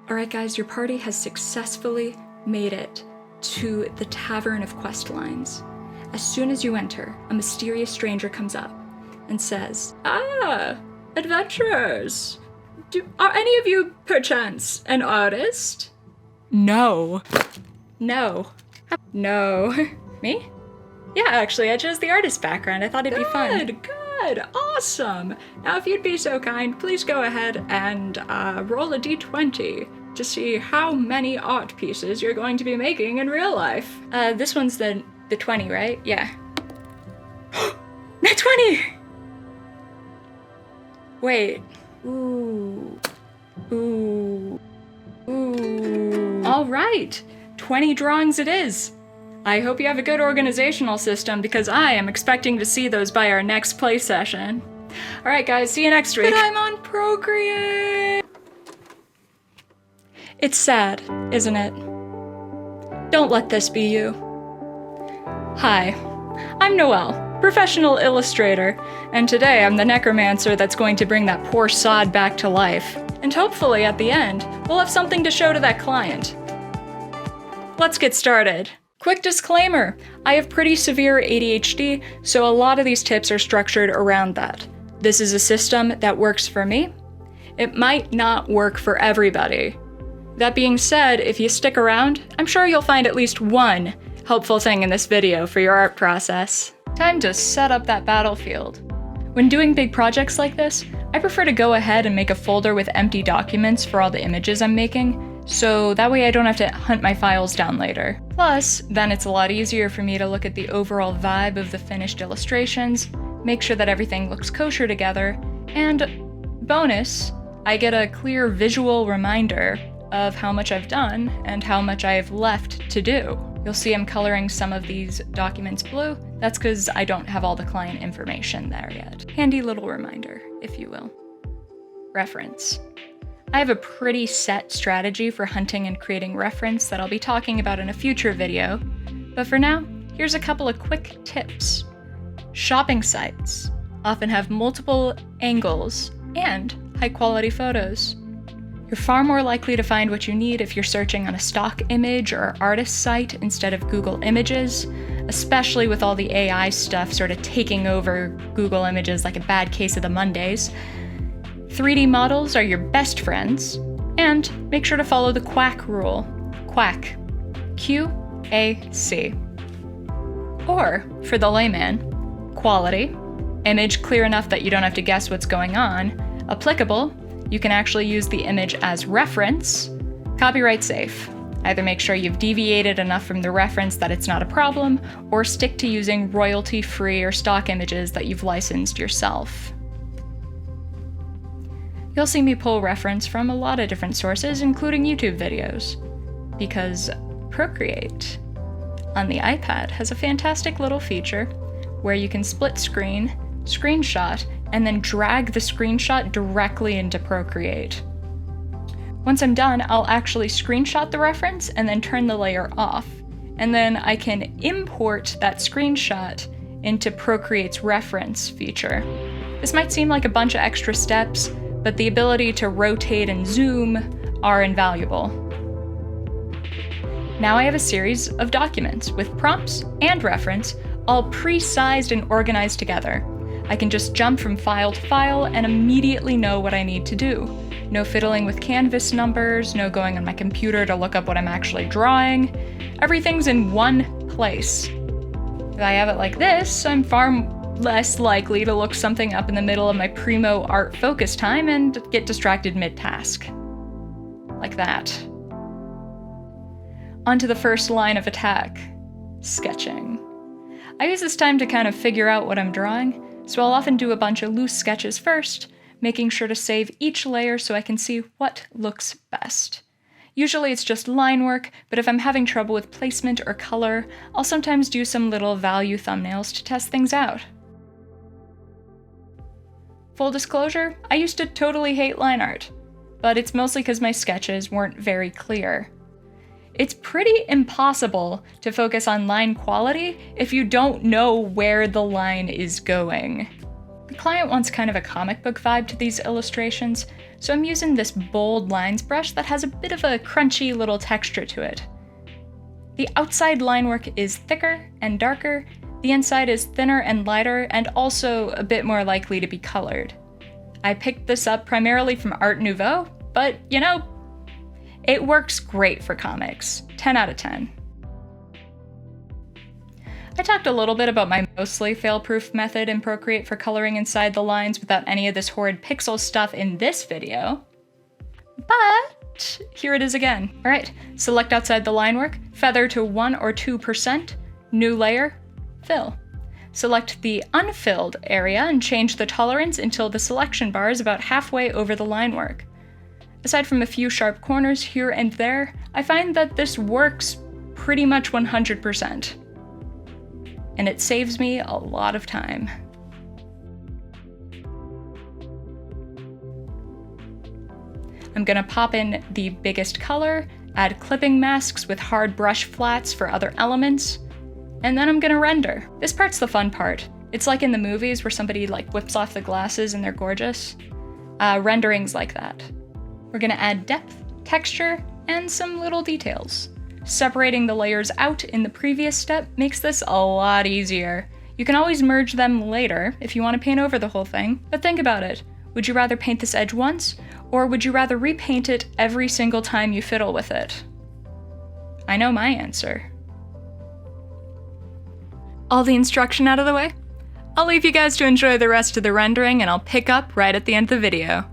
Alright guys, your party has successfully made it to the Tavern of Questlines. As soon as you enter, a mysterious stranger comes up and says, "Ah, adventurers! Are any of you, perchance, an artist?" No. No. No. Me? Yeah, actually, I chose the artist background. I thought it'd be fun. Good, awesome. Now, if you'd be so kind, please go ahead and roll a d20 to see how many art pieces you're going to be making in real life. This one's the 20, right? Yeah. Nat 20! Wait. Ooh. Ooh. Ooh. All right. 20 drawings it is. I hope you have a good organizational system because I am expecting to see those by our next play session. All right, guys, see you next week. But I'm on Procreate. It's sad, isn't it? Don't let this be you. Hi, I'm Noelle, professional illustrator, and today I'm the necromancer that's going to bring that poor sod back to life. And hopefully at the end, we'll have something to show to that client. Let's get started. Quick disclaimer, I have pretty severe ADHD, so a lot of these tips are structured around that. This is a system that works for me. It might not work for everybody. That being said, if you stick around, I'm sure you'll find at least one helpful thing in this video for your art process. Time to set up that battlefield. When doing big projects like this, I prefer to go ahead and make a folder with empty documents for all the images I'm making, so that way I don't have to hunt my files down later. Plus, then it's a lot easier for me to look at the overall vibe of the finished illustrations, make sure that everything looks kosher together, and bonus, I get a clear visual reminder of how much I've done and how much I have left to do. You'll see I'm coloring some of these documents blue. That's because I don't have all the client information there yet. Handy little reminder, if you will. Reference. I have a pretty set strategy for hunting and creating reference that I'll be talking about in a future video, but for now, here's a couple of quick tips. Shopping sites often have multiple angles and high-quality photos. You're far more likely to find what you need if you're searching on a stock image or artist site instead of Google Images, especially with all the AI stuff sort of taking over Google Images like a bad case of the Mondays. 3D models are your best friends, and make sure to follow the QAC rule. QAC. Q-A-C. Or, for the layman, quality, image clear enough that you don't have to guess what's going on, applicable, you can actually use the image as reference, copyright safe. Either make sure you've deviated enough from the reference that it's not a problem, or stick to using royalty-free or stock images that you've licensed yourself. You'll see me pull reference from a lot of different sources, including YouTube videos, because Procreate on the iPad has a fantastic little feature where you can split screen, screenshot, and then drag the screenshot directly into Procreate. Once I'm done, I'll actually screenshot the reference and then turn the layer off, and then I can import that screenshot into Procreate's reference feature. This might seem like a bunch of extra steps, but the ability to rotate and zoom are invaluable. Now I have a series of documents with prompts and reference all pre-sized and organized together. I can just jump from file to file and immediately know what I need to do. No fiddling with canvas numbers, no going on my computer to look up what I'm actually drawing. Everything's in one place. If I have it like this, I'm far less likely to look something up in the middle of my primo art focus time and get distracted mid-task. Like that. Onto the first line of attack, sketching. I use this time to kind of figure out what I'm drawing, so I'll often do a bunch of loose sketches first, making sure to save each layer so I can see what looks best. Usually it's just line work, but if I'm having trouble with placement or color, I'll sometimes do some little value thumbnails to test things out. Full disclosure, I used to totally hate line art, but it's mostly because my sketches weren't very clear. It's pretty impossible to focus on line quality if you don't know where the line is going. The client wants kind of a comic book vibe to these illustrations, so I'm using this bold lines brush that has a bit of a crunchy little texture to it. The outside line work is thicker and darker, the inside is thinner and lighter, and also a bit more likely to be colored. I picked this up primarily from Art Nouveau, but you know, it works great for comics. 10 out of 10. I talked a little bit about my mostly fail-proof method in Procreate for coloring inside the lines without any of this horrid pixel stuff in this video, but here it is again. All right, select outside the line work, feather to 1 or 2%, new layer, fill. Select the unfilled area and change the tolerance until the selection bar is about halfway over the line work. Aside from a few sharp corners here and there, I find that this works pretty much 100%. And it saves me a lot of time. I'm gonna pop in the biggest color, add clipping masks with hard brush flats for other elements, and then I'm gonna render. This part's the fun part. It's like in the movies where somebody like whips off the glasses and they're gorgeous. Rendering's like that. We're gonna add depth, texture, and some little details. Separating the layers out in the previous step makes this a lot easier. You can always merge them later if you want to paint over the whole thing, but think about it. Would you rather paint this edge once, or would you rather repaint it every single time you fiddle with it? I know my answer. All the instruction out of the way? I'll leave you guys to enjoy the rest of the rendering, and I'll pick up right at the end of the video.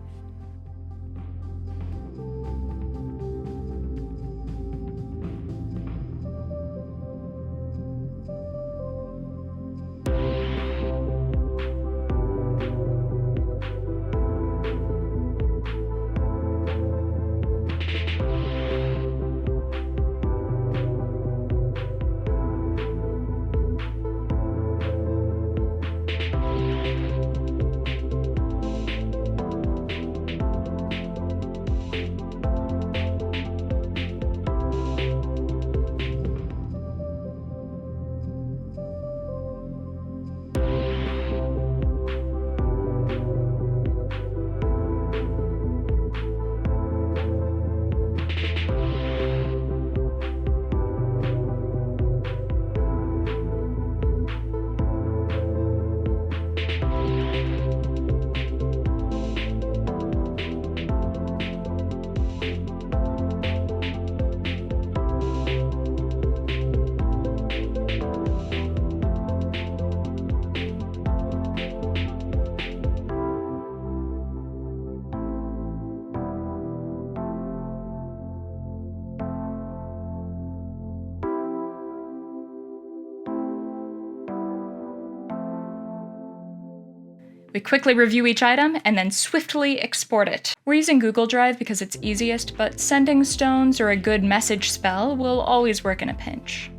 We quickly review each item and then swiftly export it. We're using Google Drive because it's easiest, but sending stones or a good message spell will always work in a pinch.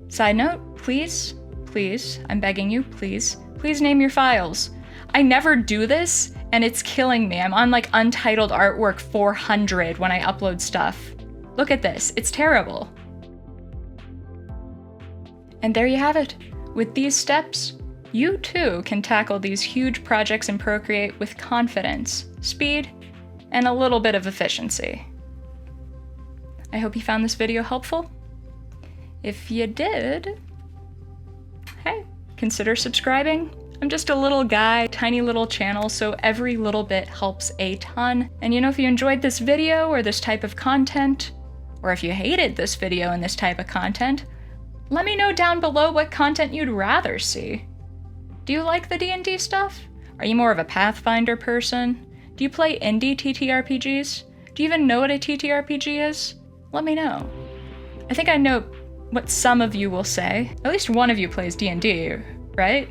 Side note, please, I'm begging you, please name your files. I never do this, and it's killing me. I'm on like Untitled Artwork 400 when I upload stuff. Look at this, it's terrible. And there you have it. With these steps, you too can tackle these huge projects in Procreate with confidence, speed, and a little bit of efficiency. I hope you found this video helpful. If you did, hey, consider subscribing. I'm just a little guy, tiny little channel, so every little bit helps a ton. And you know, if you enjoyed this video or this type of content, or if you hated this video and this type of content, let me know down below what content you'd rather see. Do you like the D&D stuff? Are you more of a Pathfinder person? Do you play indie TTRPGs? Do you even know what a TTRPG is? Let me know. I think I know what some of you will say. At least one of you plays D&D, right?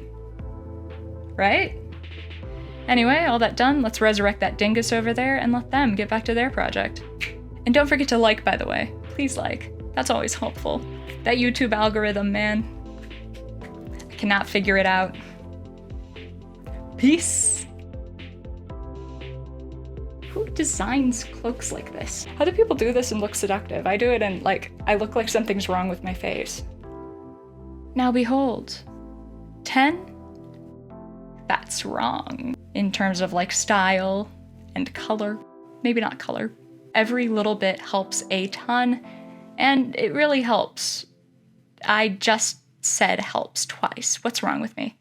Right? Anyway, all that done, let's resurrect that dingus over there and let them get back to their project. And don't forget to like, by the way. Please like. That's always helpful. That YouTube algorithm, man. I cannot figure it out. Peace. Who designs cloaks like this? How do people do this and look seductive? I do it and I look like something's wrong with my face. Now behold, 10 that's wrong in terms of like style and color. Maybe not color. Every little bit helps a ton, and it really helps. I just said helps twice. What's wrong with me?